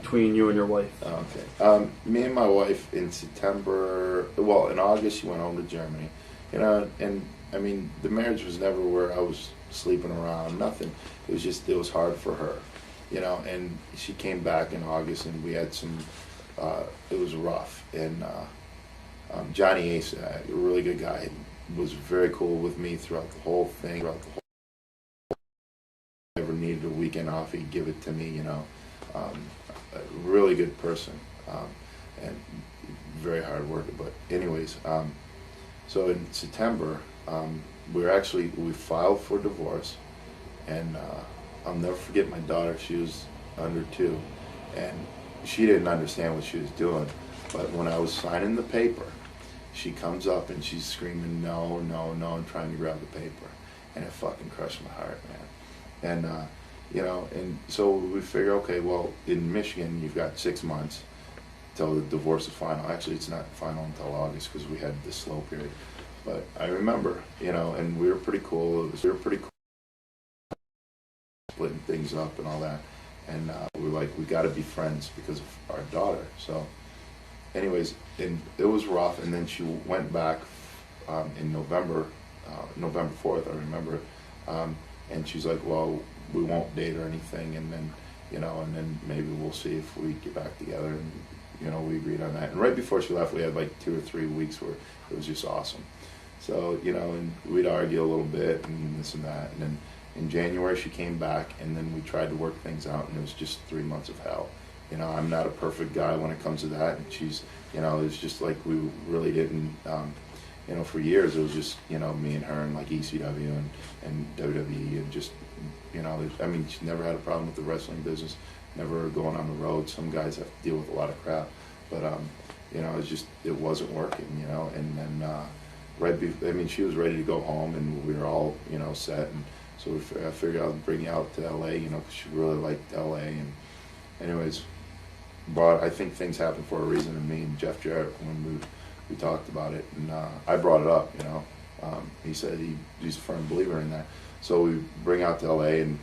between you and your wife? Okay. Me and my wife in September, well, in August, she went home to Germany. You know, and I mean, the marriage was never where I was sleeping around, nothing. It was just, it was hard for her, you know, and she came back in August and we had some, it was rough. And Johnny Ace, a really good guy, was very cool with me throughout the whole thing, ever needed a weekend off, he'd give it to me, you know. A really good person, and very hard worker. But anyways, so in September, we filed for divorce, and I'll never forget my daughter. She was under 2, and she didn't understand what she was doing. But when I was signing the paper, she comes up and she's screaming, "No, no, no," and trying to grab the paper, and it fucking crushed my heart, man. And you know, and so we figure, okay, well, in Michigan, you've got 6 months till the divorce is final. Actually, it's not final until August because we had this slow period. But I remember, you know, and we were pretty cool. We were pretty cool, splitting things up and all that. And we were like, we got to be friends because of our daughter. So, anyways, and it was rough. And then she went back in November 4th, I remember. And she's like, well, we won't date or anything, and then, you know, and then maybe we'll see if we get back together, and, you know, we agreed on that. And right before she left, we had like 2 or 3 weeks where it was just awesome. So, you know, and we'd argue a little bit and this and that, and then in January she came back, and then we tried to work things out, and it was just 3 months of hell. You know, I'm not a perfect guy when it comes to that, and she's, you know, it's just like we really didn't, you know, for years it was just, you know, me and her and like ECW and WWE, and just, you know, I mean, she never had a problem with the wrestling business, never going on the road. Some guys have to deal with a lot of crap, but you know, it's just, it wasn't working, you know. And then I mean, she was ready to go home, and we were all, you know, set, and so I figured I'd bring you out to LA, you know, because she really liked LA. And anyways, I think things happen for a reason. And me and Jeff Jarrett, when we talked about it, and I brought it up, you know. He said he's a firm believer in that. So we bring out to LA, and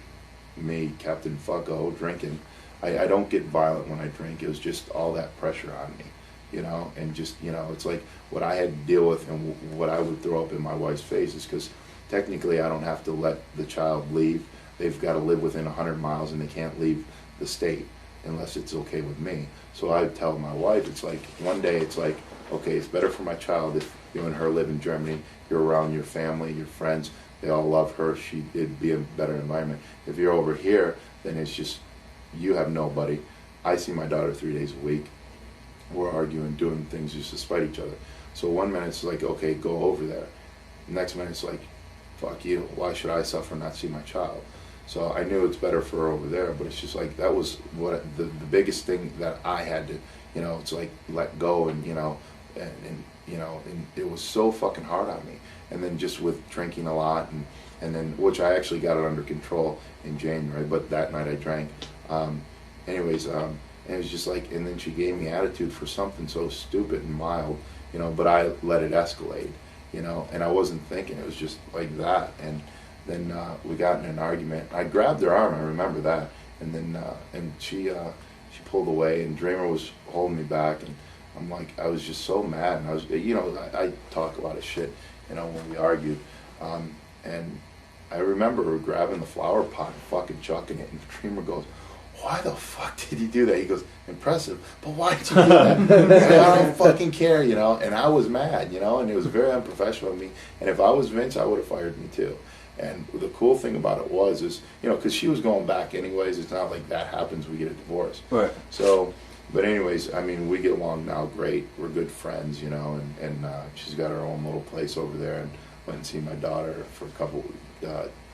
me, Captain Fucko, drinking. I don't get violent when I drink. It was just all that pressure on me, you know, and just, you know, it's like what I had to deal with and what I would throw up in my wife's face is because technically I don't have to let the child leave. They've got to live within 100 miles, and they can't leave the state unless it's okay with me. So I tell my wife, it's like, one day it's like, okay, it's better for my child if you and her live in Germany, you're around your family, your friends, they all love her, it'd be a better environment. If you're over here, then it's just, you have nobody. I see my daughter 3 days a week. We're arguing, doing things just to spite each other. So one minute it's like, okay, go over there. The next minute it's like, fuck you, why should I suffer and not see my child? So I knew it's better for her over there, but it's just like, that was what the biggest thing that I had to, you know, it's like let go, and, you know, and you know, and it was so fucking hard on me. And then just with drinking a lot, and then, which I actually got it under control in January, but that night I drank. Anyways, and it was just like, and then she gave me attitude for something so stupid and mild, you know, but I let it escalate, you know, and I wasn't thinking, it was just like that. And then we got in an argument. I grabbed her arm, I remember that, and then and she pulled away, and Dreamer was holding me back, and I'm like, I was just so mad, and I was, you know, I talk a lot of shit, you know, when we argued, and I remember grabbing the flower pot and fucking chucking it, and Dreamer goes, why the fuck did you do that? He goes, impressive, but why did you do that? I don't fucking care, you know, and I was mad, you know, and it was very unprofessional of me, and if I was Vince, I would have fired me too. And the cool thing about it is, you know, because she was going back anyways, it's not like that happens, we get a divorce. Right. So, but anyways, I mean, we get along now great, we're good friends, you know, and she's got her own little place over there, and went and see my daughter for a couple,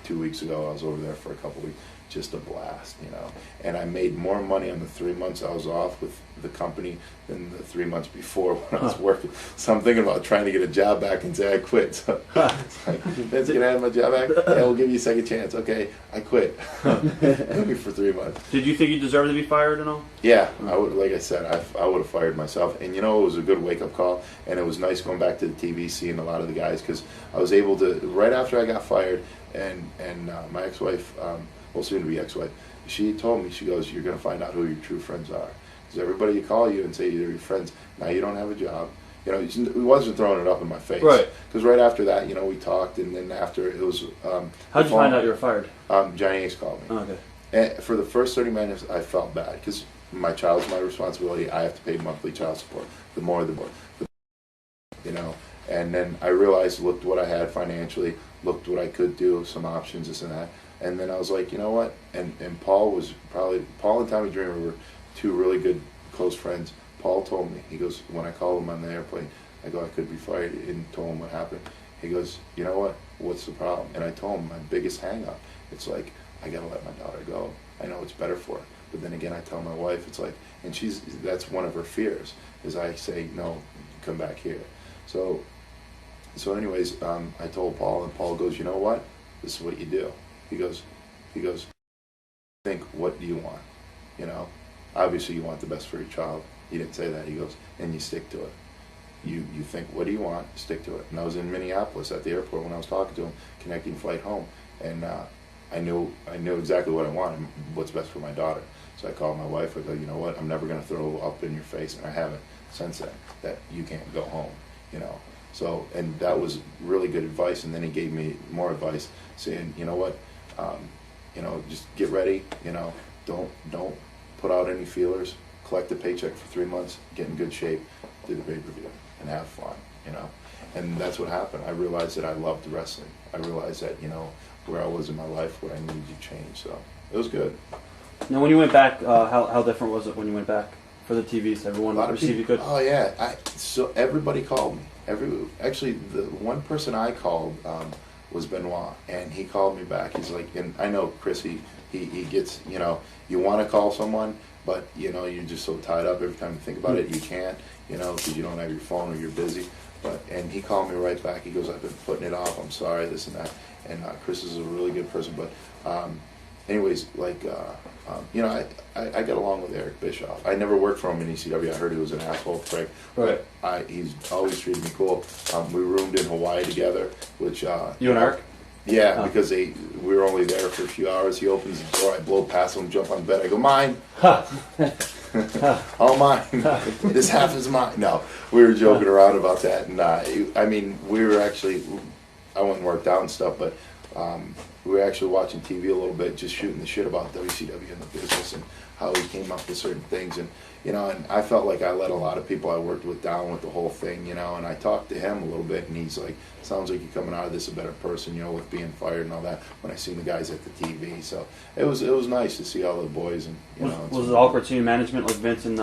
2 weeks ago, I was over there for a couple weeks. Just a blast, you know. And I made more money on the 3 months I was off with the company than the 3 months before when I was working. So I'm thinking about trying to get a job back and say I quit. So it's like, Vince, can I have my job back? Yeah, we'll give you a second chance. Okay, I quit. Maybe for 3 months. Did you think you deserved to be fired and all? Yeah, I would. Like I said, I would have fired myself. And you know, it was a good wake-up call. And it was nice going back to the TV, seeing a lot of the guys, because I was able to, right after I got fired, and my ex-wife, well, soon to be ex-wife, she told me, she goes, you're going to find out who your true friends are. Because everybody call you and say they're your friends. Now you don't have a job. You know, he wasn't throwing it up in my face. Right. Because right after that, you know, we talked, and then after it was... How'd you find out you were fired? Johnny Ace called me. Oh, okay. And for the first 30 minutes, I felt bad, because my child's my responsibility. I have to pay monthly child support. The more, the more. You know, and then I realized, looked what I had financially, looked what I could do, some options, this and that. And then I was like, you know what? And Paul and Tommy Dreamer were two really good, close friends. Paul told me, he goes, when I called him on the airplane, I go, I could be fired, and told him what happened. He goes, you know what? What's the problem? And I told him my biggest hang up. It's like, I gotta let my daughter go. I know it's better for her. But then again, I tell my wife, it's like, and that's one of her fears, is I say, no, come back here. So anyways, I told Paul, and Paul goes, you know what? This is what you do. He goes, think, what do you want? You know, obviously you want the best for your child. He didn't say that. He goes, and you stick to it. You think, what do you want? Stick to it. And I was in Minneapolis at the airport when I was talking to him, connecting flight home, and I knew exactly what I wanted, what's best for my daughter. So I called my wife. I go, you know what? I'm never going to throw up in your face, and I haven't since then, that you can't go home. You know. So, and that was really good advice. And then he gave me more advice, saying, you know what? You know, just get ready. You know, don't put out any feelers. Collect a paycheck for 3 months. Get in good shape. Do the pay-per-view and have fun. You know, and that's what happened. I realized that I loved wrestling. I realized that, you know, where I was in my life, what I needed to change. So it was good. Now, when you went back, how different was it when you went back for the TVs? Everyone received you good? Oh yeah. So everybody called me. Actually, the one person I called was Benoit, and he called me back. He's like, and I know Chris. He gets, you know, you want to call someone, but you know, you're just so tied up every time you think about it, you can't, you know, because you don't have your phone or you're busy. And he called me right back. He goes, I've been putting it off. I'm sorry, this and that. And Chris is a really good person. But anyways, like, you know, I got along with Eric Bischoff. I never worked for him in ECW. I heard he was an asshole prick. Right. But he's always treated me cool. We roomed in Hawaii together, which... you and Eric? Yeah, because we were only there for a few hours. He opens the door, I blow past him, jump on the bed. I go, mine. All mine. This half is mine. No, we were joking around about that. And I mean, we were actually, I went and worked out and stuff, but we were actually watching TV a little bit, just shooting the shit about WCW and the business and how he came up with certain things. And, you know, and I felt like I let a lot of people I worked with down with the whole thing, you know, and I talked to him a little bit, and he's like, sounds like you're coming out of this a better person, you know, with being fired and all that, when I seen the guys at the TV. So it was nice to see all the boys. And you know, was it awkward seeing management like Vince and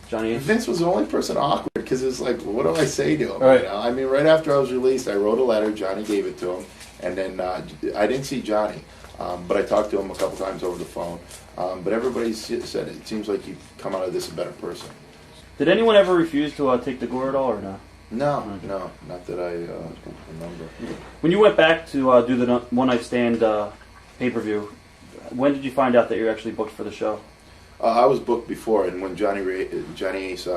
Johnny Ace? Vince was the only person awkward, because it's like, what do I say to him? Right. You know? I mean, right after I was released, I wrote a letter, Johnny gave it to him, and then I didn't see Johnny, but I talked to him a couple times over the phone. But everybody said it seems like you've come out of this a better person. Did anyone ever refuse to take the gore at all, or no? No, not that I remember. When you went back to do the One Night Stand pay-per-view, when did you find out that you were actually booked for the show? I was booked before, and when Johnny Ace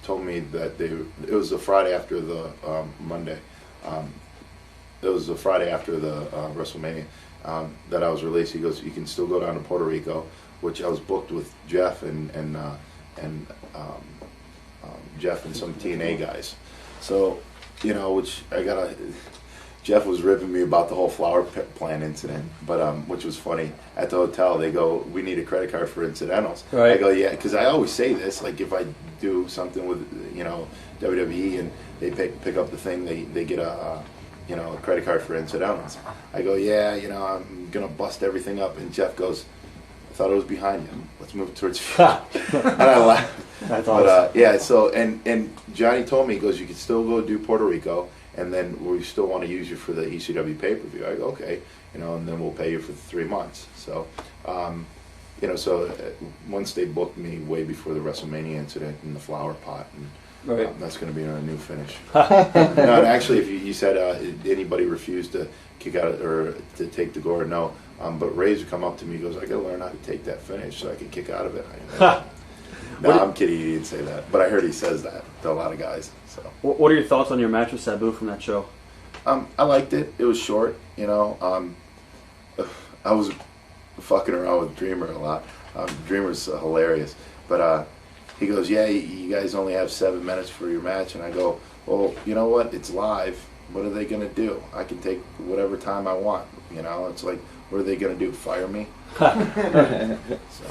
told me that it was the Friday after the Monday. It was the Friday after the WrestleMania that I was released. He goes, you can still go down to Puerto Rico, which I was booked with Jeff and Jeff and some TNA guys. So, you know, which Jeff was ripping me about the whole flower plant incident, but which was funny. At the hotel, they go, we need a credit card for incidentals. Right. I go, yeah, because I always say this, like if I do something with, you know, WWE and they pick up the thing, they get a credit card for incidentals. I go, yeah, you know, I'm going to bust everything up. And Jeff goes, I thought it was behind you. Let's move towards you. And I laughed. That's awesome. But, yeah, so, and Johnny told me, he goes, you can still go do Puerto Rico, and then we still want to use you for the ECW pay-per-view. I go, okay, you know, and then we'll pay you for the 3 months. So, you know, so once they booked me way before the WrestleMania incident in the flower pot, and right. That's going to be our new finish. No, and actually, if you said anybody refused to kick out or to take the gore, no. But Razor come up to me, he goes, I got to learn how to take that finish so I can kick out of it. No, I'm kidding. He didn't say that, but I heard he says that to a lot of guys. So, what are your thoughts on your match with Sabu from that show? I liked it. It was short, you know. fucking around with Dreamer a lot. Dreamer's hilarious, but he goes, "Yeah, you guys only have 7 minutes for your match," and I go, "Well, you know what? It's live. What are they gonna do? I can take whatever time I want. You know, it's like, what are they gonna do? Fire me?" So.